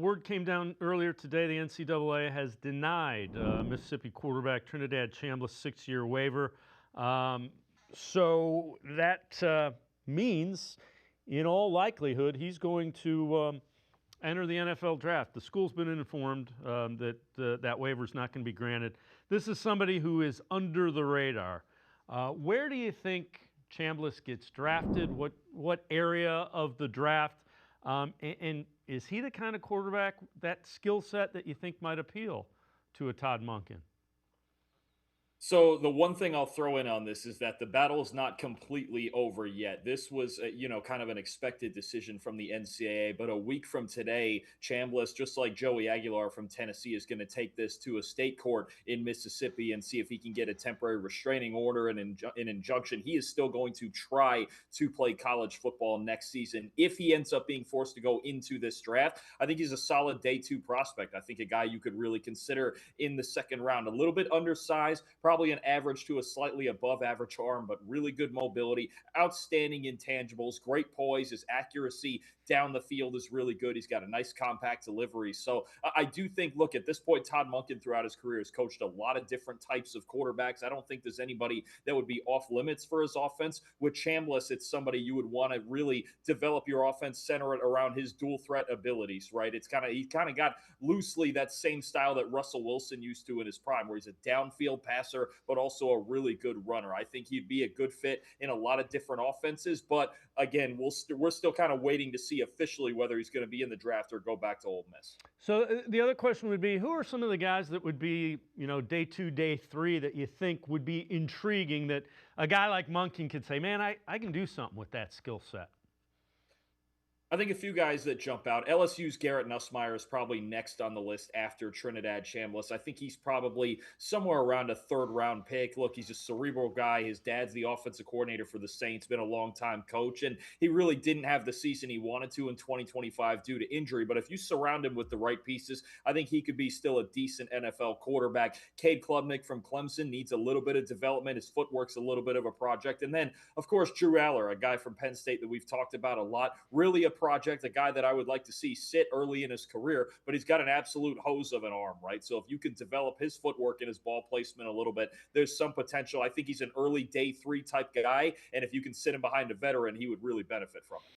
Word came down earlier today. The NCAA has denied Mississippi quarterback Trinidad Chambliss' 6-year waiver. So that means, in all likelihood, he's going to enter the NFL draft. The school's been informed that that waiver is not going to be granted. This is somebody who is under the radar. Where do you think Chambliss gets drafted? What area of the draft? And is he the kind of quarterback, that skill set, that you think might appeal to a Todd Monken? So the one thing I'll throw in on this is that the battle is not completely over yet. This was, kind of an expected decision from the NCAA. But a week from today, Chambliss, just like Joey Aguilar from Tennessee, is going to take this to a state court in Mississippi and see if he can get a temporary restraining order and an injunction. He is still going to try to play college football next season. If he ends up being forced to go into this draft, I think he's a solid day 2 prospect. I think a guy you could really consider in the second round. A little bit undersized, probably an average to a slightly above average arm, but really good mobility, outstanding intangibles, great poise. His accuracy down the field is really good. He's got a nice compact delivery. So I do think, look, at this point, Todd Monken throughout his career has coached a lot of different types of quarterbacks. I don't think there's anybody that would be off limits for his offense. With Chambliss, it's somebody you would want to really develop your offense, center it around his dual threat abilities, right? He kind of got loosely that same style that Russell Wilson used to in his prime, where he's a downfield passer, but also a really good runner. I think he'd be a good fit in a lot of different offenses. But again, we're still kind of waiting to see officially whether he's going to be in the draft or go back to Ole Miss. So the other question would be, who are some of the guys that would be, day 2, day 3 that you think would be intriguing, that a guy like Monken could say, man, I can do something with that skill set? I think a few guys that jump out. LSU's Garrett Nussmeier is probably next on the list after Trinidad Chambliss. I think he's probably somewhere around a 3rd-round pick. Look, he's a cerebral guy. His dad's the offensive coordinator for the Saints, been a long-time coach, and he really didn't have the season he wanted to in 2025 due to injury. But if you surround him with the right pieces, I think he could be still a decent NFL quarterback. Cade Klubnik from Clemson needs a little bit of development. His footwork's a little bit of a project. And then, of course, Drew Aller, a guy from Penn State that we've talked about a lot, really a project, a guy that I would like to see sit early in his career, but he's got an absolute hose of an arm, right? So if you can develop his footwork and his ball placement a little bit, there's some potential. I think he's an early day 3 type guy, and if you can sit him behind a veteran, he would really benefit from it.